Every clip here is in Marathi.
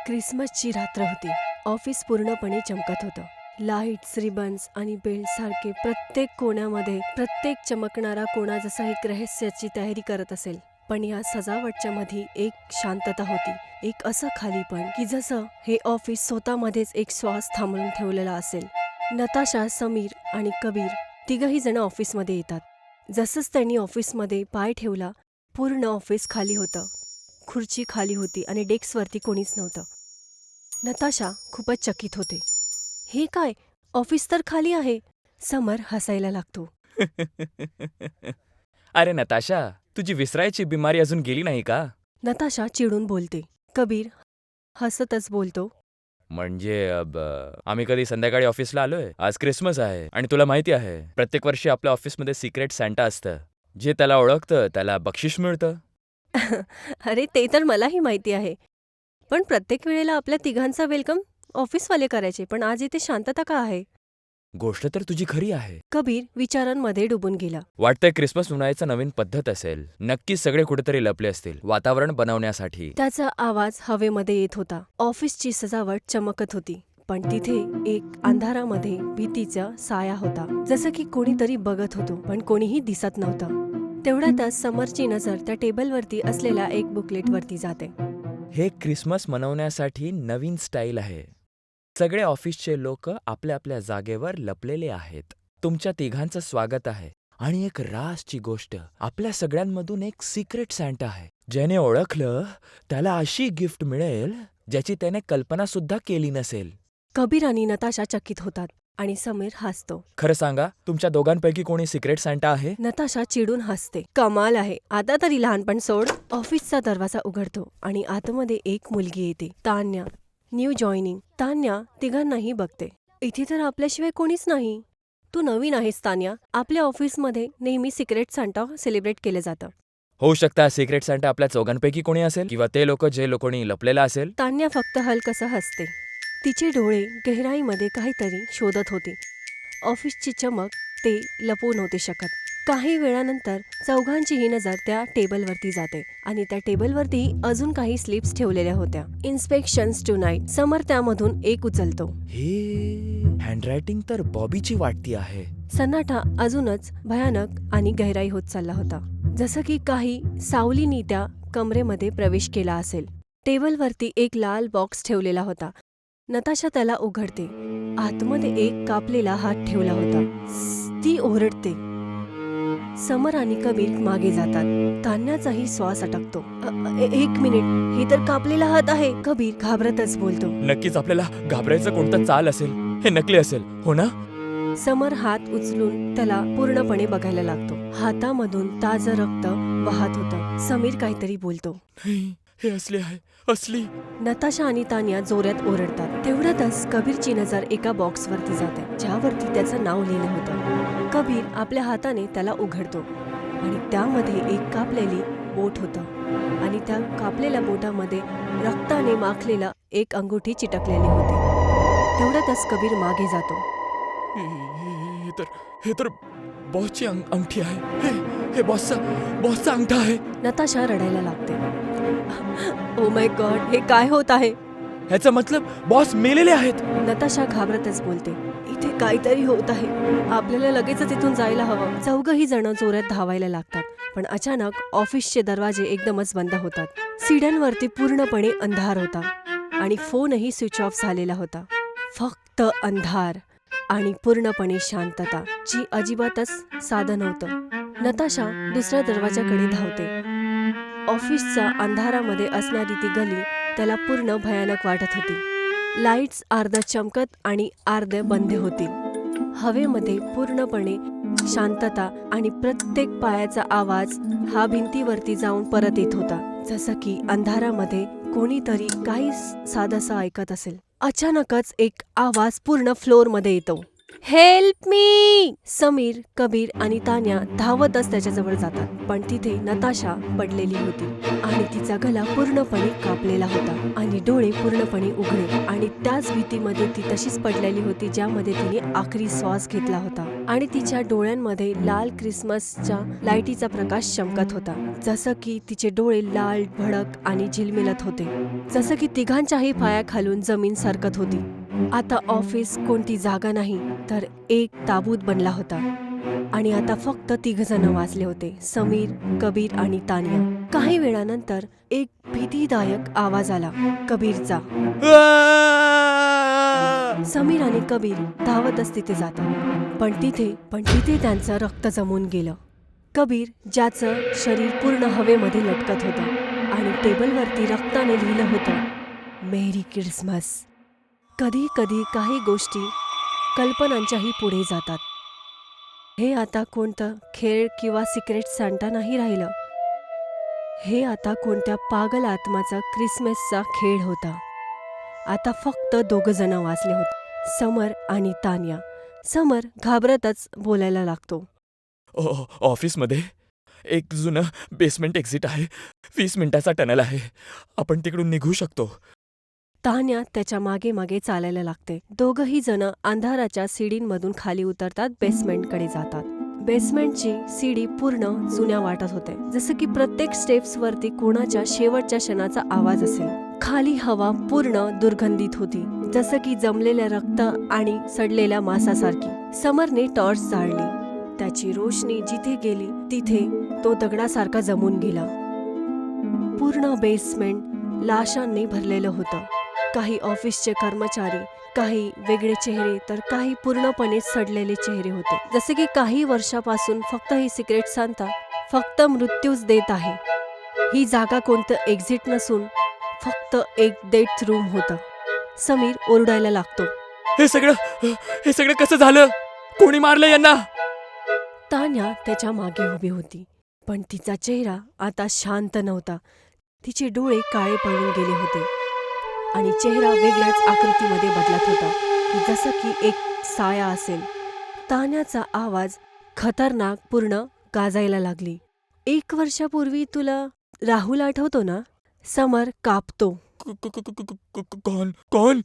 क्रिसमसची रात्र होती. ऑफिस पूर्णपणे चमकत होतं. लाईट्स, रिबन्स आणि बेल्ट सारखे प्रत्येक कोण्यामध्ये प्रत्येक चमकणारा कोणा जसा एक रहस्याची तयारी करत असेल. पण या सजावटच्या मध्ये एक शांतता होती, एक असं खालीपण की जसं हे ऑफिस स्वतःमध्येच एक श्वास थांबवून ठेवलेला असेल. नताशा, समीर आणि कबीर तिघही जण ऑफिसमध्ये येतात. जसंच त्यांनी ऑफिसमध्ये पाय ठेवला, पूर्ण ऑफिस खाली होतं. खुर्ची खाली होती आणि डेस्कवरती कोणीच नव्हतं. नताशा खूपच चकित होते. हे काय, ऑफिस तर खाली आहे. समर हसायला लागतो. अरे नताशा, तुझी विसरायची बिमारी अजून गेली नाही का? नताशा चिडून बोलते. कबीर हसतच बोलतो, म्हणजे आम्ही कधी संध्याकाळी ऑफिसला आलोय? आज क्रिसमस आहे आणि तुला माहिती आहे, प्रत्येक वर्षी आपल्या ऑफिसमध्ये सिक्रेट सॅन्टा असतं. जे त्याला ओळखतं त्याला बक्षीस मिळतं. अरे ते तर मलाही माहिती आहे. पण प्रत्येक वेळेला आपल्या तिघांचा वेलकम ऑफिसवाले करायचे, पण आज इथे शांतता का आहे? गोष्ट तर तुझी खरी आहे. कबीर विचारांमध्ये डुबून गेला. वाटतंय क्रिसमस मनायचा नवीन पद्धत असेल. नक्कीच सगळे कुठेतरी लपले असतील वातावरण बनवण्यासाठी. त्याचा आवाज हवेमध्ये येत होता. ऑफिसची सजावट चमकत होती, पण तिथे एक अंधारामध्ये भीतीचा साया होता. जसं की कोणीतरी बघत होतो, पण कोणीही दिसत नव्हतं. तेवढ्यातच समरची नजर त्या टेबलवरती असलेल्या एक बुकलेटवरती जाते. हे क्रिसमस मनवण्यासाठी नवीन स्टाईल आहे. सगळे ऑफिसचे लोक आपल्या आपल्या जागेवर लपलेले आहेत. तुमच्या तिघांचं स्वागत आहे. आणि एक रासची गोष्ट, आपल्या सगळ्यांमधून एक सिक्रेट सॅन्टा आहे. ज्याने ओळखलं त्याला अशी गिफ्ट मिळेल ज्याची त्याने कल्पना सुद्धा केली नसेल. कबीर आणि नताशा चकित होतात आणि समीर हसतो. खरं सांगा, तुमच्या दोघांपैकी कोणी सिक्रेट सॅन्टा आहे? नताशा चिडून हसते. कमाल आहे, आता तरी लहानपण सोड. ऑफिसचा दरवाजा उघडतो आणि आतमध्ये एक मुलगी येते. Tanya, new joining. तान्या तिघांनाही बघते. इथे तर आपल्याशिवाय कोणीच नाही. तू नवीन आहेस तान्या. आपल्या ऑफिसमध्ये नेहमी सिक्रेट सांता सेलिब्रेट केलं जातं. होऊ शकता सिक्रेट सॅन्टा आपल्या चौघांपैकी कोणी असेल, किंवा ते लोक जे लोकांनी लपलेला असेल. तान्या फक्त हलकसं हसते. तिचे डोळे गहराईमध्ये काहीतरी शोधत होते. ऑफिसची चमक ते लपवू नव्हते शकत. काही वेळानंतर चौघांचीही नजर त्या टेबलवरती जाते आणि त्या टेबलवरती अजून काही स्लिप्स ठेवलेल्या होत्या. इन्स्पेक्शन्स टू नाईट. समर त्यामधून एक उचलतो. हे हँडरायटिंग तर बॉबीची वाटती आहे. सन्नाटा अजूनच भयानक आणि गहराई होत चालला होता, जसं की काही सावलीनी त्या कमरेमध्ये प्रवेश केला असेल. टेबलवरती एक लाल बॉक्स ठेवलेला होता. नताशा त्याला उघडते. आतमध्ये एक कापलेला हात ठेवला होता. ती ओरडते. समर आणि कबीर मागे जातात. तान्याचाही श्वास अटकतो. एक मिनिट, हे तर कापलेला हात आहे. कबीर घाबरतच बोलतो. नक्कीच आपल्याला घाबरायचं कोणतं चाल असेल. हे नकली असेल, हो ना? समर हात उचलून त्याला पूर्णपणे बघायला लागतो. हातामधून ताजं रक्त वाहत होतं. समीर काहीतरी बोलतो. हे असली आहे, असली. नताशा आणि तान्या जोरात ओरडतात. तेवढ्यातच कबीरची नजर एका बॉक्सवरती जाते, ज्यावरती त्याचं नाव लिहिलं होतं. कबीर आपल्या हाताने त्याला उघडतो आणि त्यामध्ये एक कापलेली बोट होतं आणि त्या कापलेल्या बोटामध्ये रक्ताने माखलेला एक अंगुठी चिटकलेली होती. तेवढ्यातच कबीर मागे जातो. हे तर बॉसची अंगठी आहे. हे बॉसचा अंगठा आहे. नताशा रडायला लागते. ओ माय गॉड, हे काय होत आहे? ह्याचा मतलब बॉस मेलेले आहेत. नताशा घाबरतच बोलते. इथे काहीतरी होत आहे. आपल्याला लगेचच इथून जायला हवं. चौघही जण जोरात धावायला लागतात, पण अचानक ऑफिसचे दरवाजे एकदमच बंद होतात. सीड्यांवरती पूर्णपणे अंधार होता आणि फोनही स्विच ऑफ झालेला होता. फक्त अंधार आणि पूर्णपणे शांतता, जी अजिबातच साधं नव्हतं. नताशा दुसऱ्या दरवाजाकडे धावते. ऑफिसच्या अंधारामध्ये असणारी ती गली त्याला पूर्ण भयानक वाटत होती. लाईट्स अर्ध्या चमकत आणि अर्ध्या बंद होती. हवेमध्ये पूर्णपणे शांतता आणि प्रत्येक पायाचा आवाज हा भिंतीवरती जाऊन परत येत होता, जसं की अंधारामध्ये कोणीतरी काही साधंसं ऐकत असेल. अचानकच एक आवाज पूर्ण फ्लोअरमध्ये येतो. Help me. समीर, कबीर आणि तान्या धावतच त्याच्याजवळ जातात, पण तिथे नताशा पडलेली होती आणि तिचा गला पूर्णपणे कापलेला होता आणि डोळे पूर्णपणे उघडे आणि त्याच भीतीमध्ये ती तशीच पडलेली होती ज्यामध्ये तिने आखरी श्वास घेतला होता आणि तिच्या डोळ्यांमध्ये लाल क्रिसमसच्या लाईटीचा प्रकाश चमकत होता, जसं की तिचे डोळे लाल भडक आणि झिलमिलत होते, जसं की तिघांच्याही पायाखालून जमीन सरकत होती. आता ऑफिस कोणती जागा नाही तर एक ताबूत बनला होता आणि आता फक्त 3 जण वाचले होते, समीर, कबीर आणि तान्या. काही वेळानंतर एक भीतीदायक आवाज आला, कबीरचा. समीर आणि कबीर धावतच तिथे जातात, पण तिथे त्यांचं रक्त जमून गेलं. कबीर, ज्याचं शरीर पूर्ण हवेमध्ये लटकत होतं आणि टेबलवरती रक्ताने लिहिलं होतं, मेरी क्रिसमस. कधी कधी काही गोष्टी कल्पनांच्याही पुढे जातात. हे आता कोणतं खेळ किंवा सिक्रेट सांता नाही राहिलं. हे आता कोणत्या पागल आत्माचा क्रिसमसचा खेळ होता. आता फक्त 2 जण वाचले होते, समर आणि तान्या. समर घाबरतच बोलायला लागतो. ऑफिसमध्ये एक जुनं बेसमेंट एक्झिट आहे. 20 मिनिटाचा टनल आहे. आपण तिकडून निघू शकतो. तान्या त्याच्या मागे मागे चालायला लागते. दोघही जण अंधाराच्या सीडींमधून खाली उतरतात, बेसमेंटकडे जातात. बेसमेंटची सीडी पूर्ण जुन्या वाटत होते, जसं की प्रत्येक स्टेप्सवरती कोणाच्या शेवटच्या क्षणाचा आवाज असेल. खाली हवा पूर्ण दुर्गंधित होती, जसं की जमलेल्या रक्त आणि सडलेल्या मांसासारखी. समरने टॉर्च जाळली. त्याची रोशनी जिथे गेली तिथे तो दगडासारखा जमून गेला. पूर्ण बेसमेंट लाशांनी भरलेलं होतं. काही ऑफिसचे कर्मचारी, काही वेगळे चेहरे तर काही पूर्णपणे सडलेले चेहरे होते, जसे की काही वर्षापासून फक्त ही सिक्रेट सांता फक्त मृत्यूच देत आहे. ही जागा कोणतं एक्झिट नसून फक्त एक डेथ रूम होतं. समीर ओरडायला लागतो. हे सगळं कसं झालं? कोणी मारलं यांना? तान्या त्याच्या मागे उभी होती, पण तिचा चेहरा आता शांत नव्हता. तिचे डोळे काळे पडून गेले होते आणि चेहरा वेगळ्याच आकृतीमध्ये बदलत होता, की जसं की एक साया असेल. तान्याचा आवाज खतरनाक पूर्ण गाजायला लागली. 1 वर्षापूर्वी तुला राहुल आठवतो ना? समर कापतो. कोण?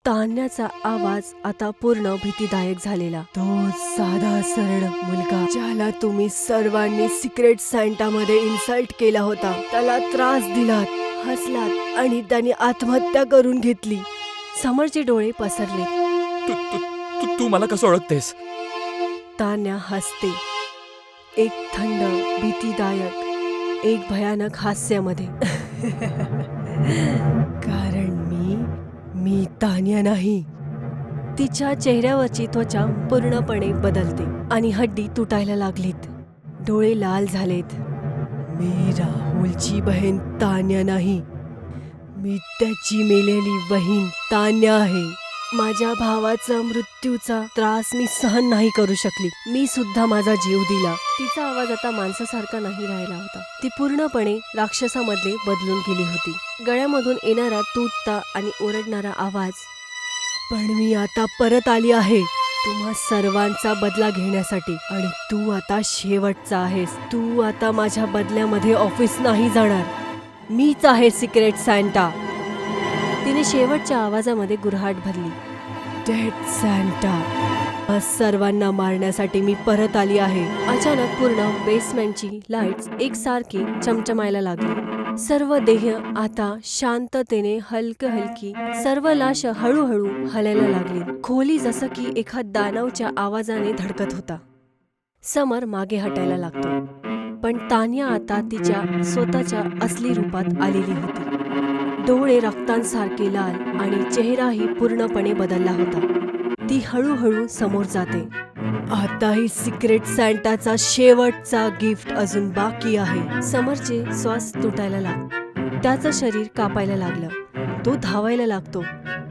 तान्याचा आवाज आता पूर्ण भीतीदायक झालेला. तो साधा सरळ मुलगा ज्याला तुम्ही सर्वांनी सिक्रेट सांतामध्ये इन्सल्ट केला होता, त्याला त्रास दिलात, हसलात आणि त्याने आत्महत्या करून घेतली. समरचे डोळे पसरले. तू मला कसं ओळखतेस? तान्या हसते, एक थंड, भीतीदायक, एक भयानक हास्यामध्ये. कारण मी तान्या नाही. तिच्या चेहऱ्यावरची त्वचा पूर्णपणे बदलते आणि हड्डी तुटायला लागलीत. डोळे लाल झालेत. मी राहुलची बहीण तान्या नाही. मी त्याची मेलेली बहीण तान्या आहे. माझ्या भावाचा मृत्यूचा त्रास मी सहन नाही करू शकली. मी सुद्धा माझा जीव दिला. तिचा आवाज आता माणसासारखा नाही राहिला होता. ती पूर्णपणे राक्षसामध्ये बदलून गेली होती. गळ्यामधून येणारा तुटता आणि ओरडणारा आवाज. पण मी आता परत आली आहे तुम्हा सर्वांचा बदला घेण्यासाठी आणि तू आता शेवटचा आहेस. तू आता माझ्या बदल्यामध्ये ऑफिस नाही जाणार. मीच आहे सिक्रेट सांता. तिने शेवटच्या आवाजामध्ये गुरहाट भरली. डेथ सांता, सर्वांना मारण्यासाठी मी परत आली आहे. अचानक पूर्ण बेसमेंटची लाईट्स एकसारखी चमचमायला लागली. सर्व देह आता शांततेने हलकी, सर्व लाश हळूहळू हलायला लागली. खोली जसं की एखाद दानवच्या आवाजाने धडकत होता. समर मागे हटायला लागतो, पण तान्या आता तिच्या स्वतःच्या असली रूपात आलेली होती. डोळे रक्तांसारखे लाल आणि चेहराही पूर्णपणे बदलला होता. ती हळूहळू समोर जाते. आताही सिक्रेट सांताचा शेवटचा गिफ्ट अजून बाकी आहे. समरचे श्वास तुटायला लागले. त्याचं शरीर कापायला लागलं. तो धावायला लागतो,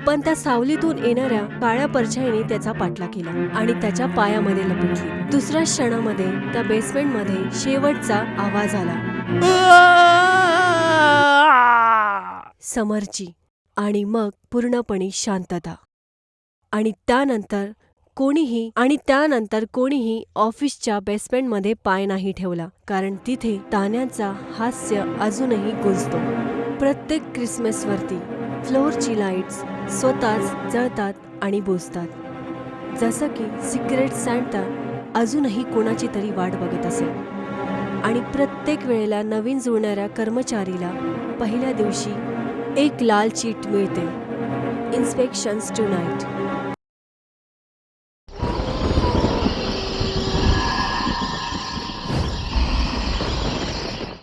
पण त्या सावलीतून येणाऱ्या काळ्या परछाईने त्याचा पाठलाग केला आणि त्याच्या पायामध्ये लपटली. दुसऱ्या क्षणामध्ये त्या बेसमेंटमध्ये शेवटचा आवाज आला, समरची. आणि मग पूर्णपणे शांतता. आणि त्यानंतर कोणीही आणि त्यानंतर कोणीही ऑफिसच्या बेसमेंटमध्ये पाय नाही ठेवला, कारण तिथे तान्यांचा हास्य अजूनही गुंजतो. प्रत्येक क्रिसमसवरती फ्लोअरची लाईट्स स्वतःच जळतात आणि बुजतात, जसं की सिक्रेट सॅन्टा अजूनही कोणाची तरी वाट बघत असेल. आणि प्रत्येक वेळेला नवीन जुळणाऱ्या कर्मचारीला पहिल्या दिवशी एक लाल चीट मिळते. इन्स्पेक्शन्स टुनाईट.